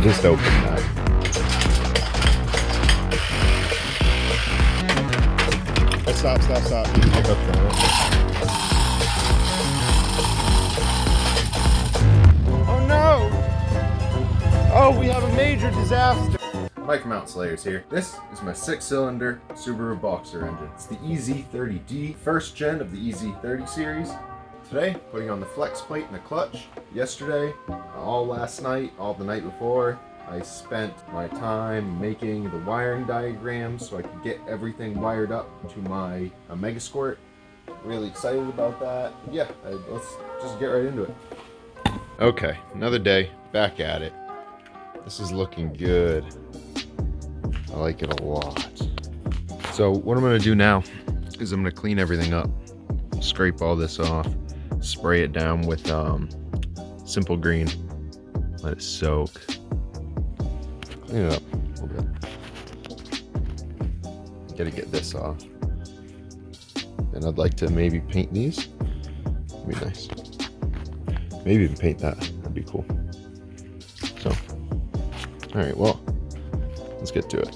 just opened that. Stop. Oh no! Oh, we have a major disaster. Mike Mount Slayers here. This is my 6-cylinder Subaru Boxer engine. It's the EZ30D, first gen of the EZ30 series. Today, putting on the flex plate and the clutch. Yesterday, all last night, all the night before, I spent my time making the wiring diagrams so I could get everything wired up to my Mega Squirt. Really excited about that. Yeah, let's just get right into it. Okay, another day, back at it. This is looking good. I like it a lot. So what I'm gonna do now is I'm gonna clean everything up, scrape all this off, spray it down with Simple Green, let it soak. Clean it up a little bit. Gotta get this off. And I'd like to maybe paint these. That'd be nice. Maybe even paint that. That'd be cool. So, all right, well, let's get to it.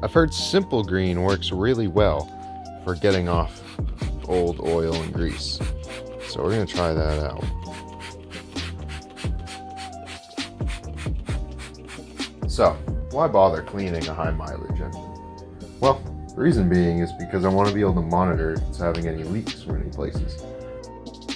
I've heard Simple Green works really well for getting off old oil and grease. So we're gonna try that out. So, why bother cleaning a high mileage engine? Well, the reason being is because I want to be able to monitor if it's having any leaks from any places.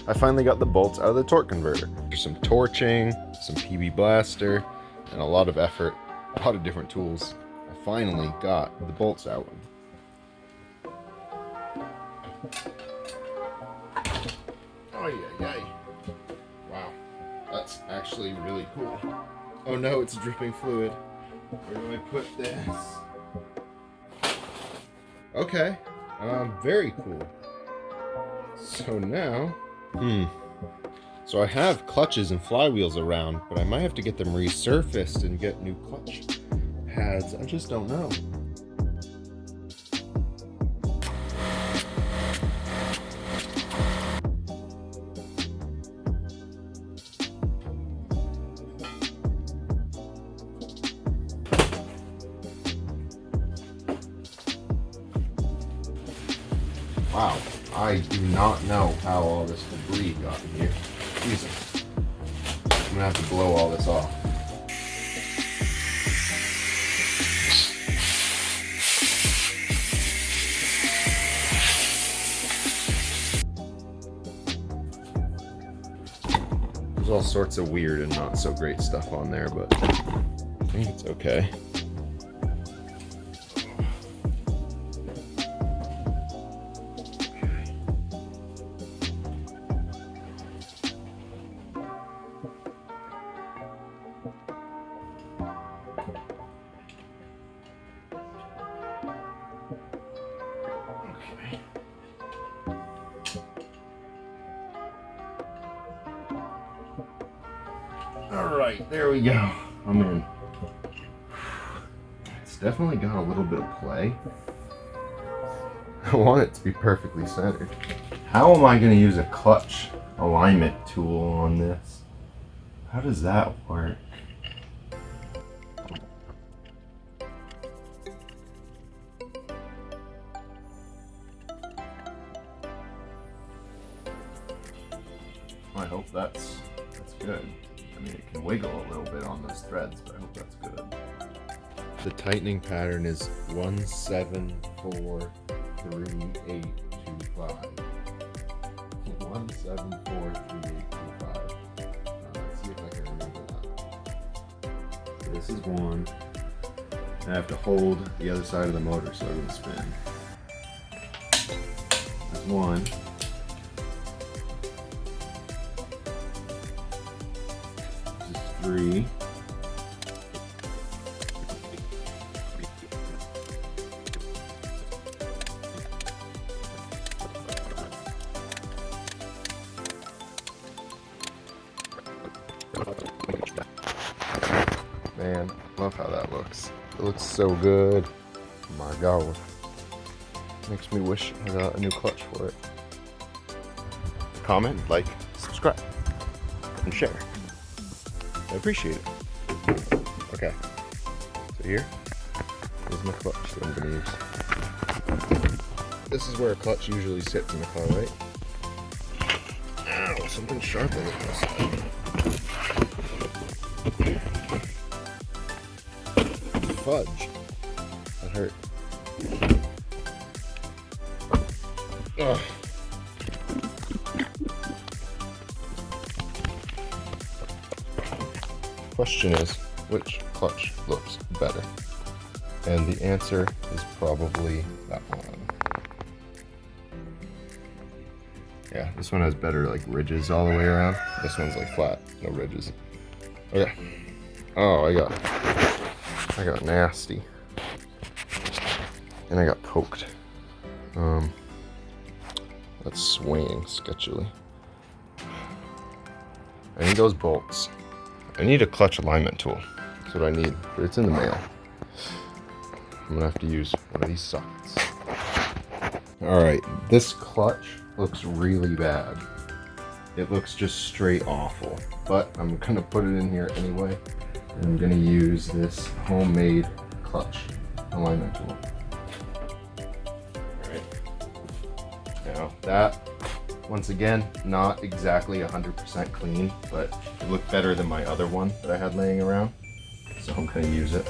I finally got the bolts out of the torque converter. There's some torching, some PB blaster, and a lot of effort, a lot of different tools. I finally got the bolts out. Oh yeah. Wow, that's actually really cool. Oh no, it's dripping fluid. Where do I put this? Okay, very cool. So now, so I have clutches and flywheels around, but I might have to get them resurfaced and get new clutch pads. I just don't know. Wow, I do not know how all this debris got in here. Jesus. I'm gonna have to blow all this off. There's all sorts of weird and not so great stuff on there, but I think it's okay. All right, there we go. I'm in. It's definitely got a little bit of play. I want it to be perfectly centered. How am I going to use a clutch alignment tool on this? How does that work? I hope that's good. I mean, it can wiggle a little bit on those threads, but I hope that's good. The tightening pattern is 1743825. 1743825. Let's see if I can remember that. So this is one. And I have to hold the other side of the motor so it doesn't spin. That's one. This is 3. Man, love how that looks. It looks so good. Oh my God. Makes me wish I got a new clutch for it. Comment, like, subscribe, and share. I appreciate it. Okay. Okay. So here is my clutch that I'm gonna use. This is where a clutch usually sits in the car, right? Ow, something sharp on this side. Fudge. That hurt. Ugh. Question is, which clutch looks better? And the answer is probably that one. Yeah, this one has better like ridges all the way around. This one's like flat, no ridges. Okay. Oh, I got nasty. And I got poked. That's swinging sketchily. I need those bolts. I need a clutch alignment tool. That's what I need, but it's in the mail. I'm gonna have to use one of these sockets. Alright, this clutch looks really bad. It looks just straight awful, but I'm gonna put it in here anyway. And I'm gonna use this homemade clutch alignment tool. Alright. Now that, once again, not exactly 100% clean, but it looked better than my other one that I had laying around. So I'm gonna use it.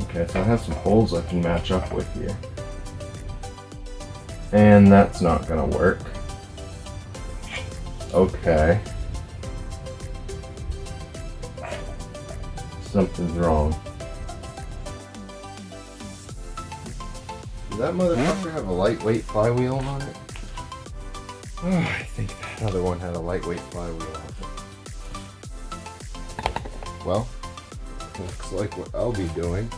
Okay, so I have some holes I can match up with here. And that's not gonna work. Okay. Something's wrong. Does that motherfucker have a lightweight flywheel on it? Oh, I think that other one had a lightweight flywheel on it. Well, looks like what I'll be doing,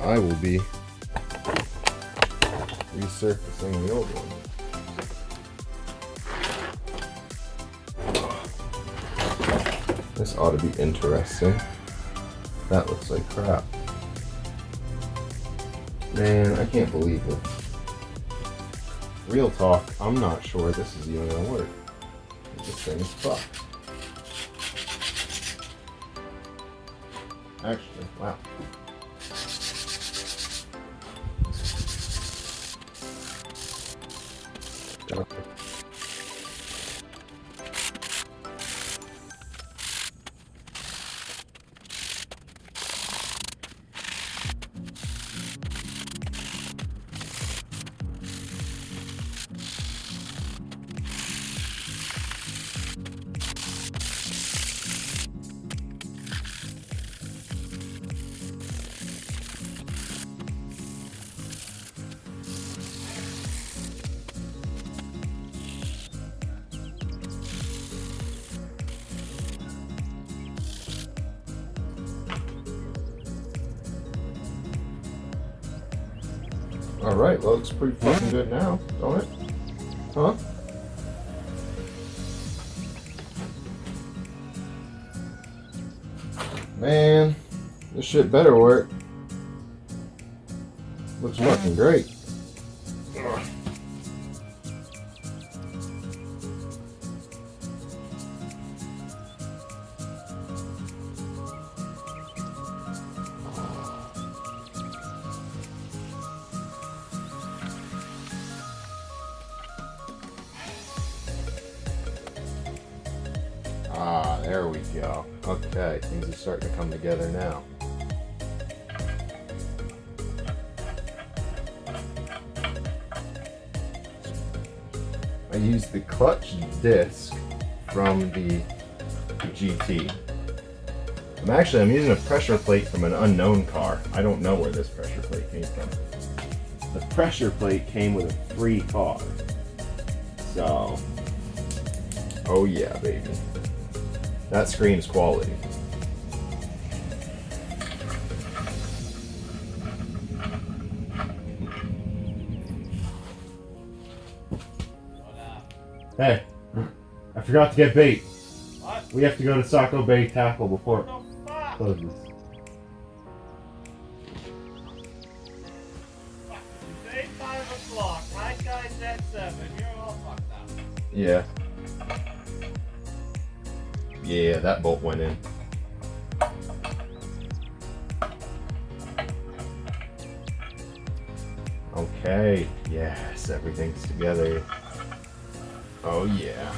I will be resurfacing the old one. This ought to be interesting. That looks like crap. Man, I can't believe it. Real talk, I'm not sure this is even gonna work. This thing is fucked. Actually, wow. Alright, well, it looks pretty fucking good now, don't it? Huh? Man, this shit better work. Looks fucking great. Ah, there we go. Okay, things are starting to come together now. I used the clutch disc from the GT. I'm using a pressure plate from an unknown car. I don't know where this pressure plate came from. The pressure plate came with a free car. So, oh yeah, baby. That screams quality. Hey, I forgot to get bait. What? We have to go to Saco Bay Tackle before it closes. It's 5 o'clock. My guy's at 7. You're all fucked up. Yeah. Yeah, that bolt went in. Okay, yes, everything's together. Oh yeah.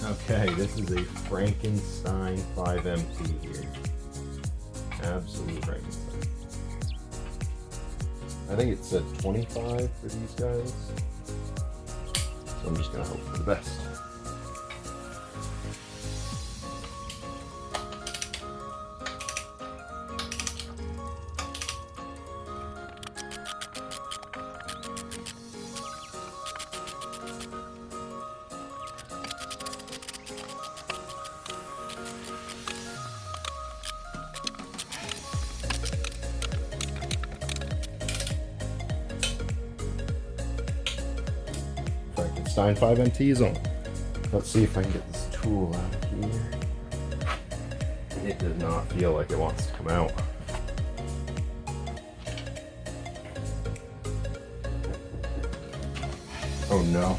Okay, this is a Frankenstein 5MT here. Absolute Frankenstein. I think it said 25 for these guys. So I'm just gonna hope for the best. Frankenstein 5MT is on. Let's see if I can get this tool out of here. It does not feel like it wants to come out. Oh no.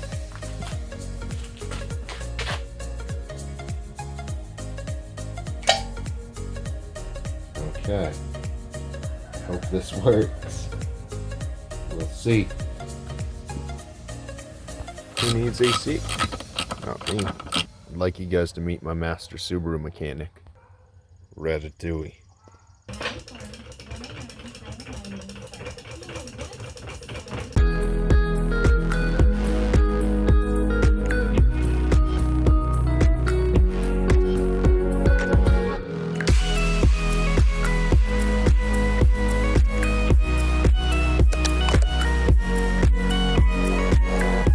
Okay. Hope this works. We'll see. Who needs AC? Not me. I'd like you guys to meet my master Subaru mechanic, Ratatouille.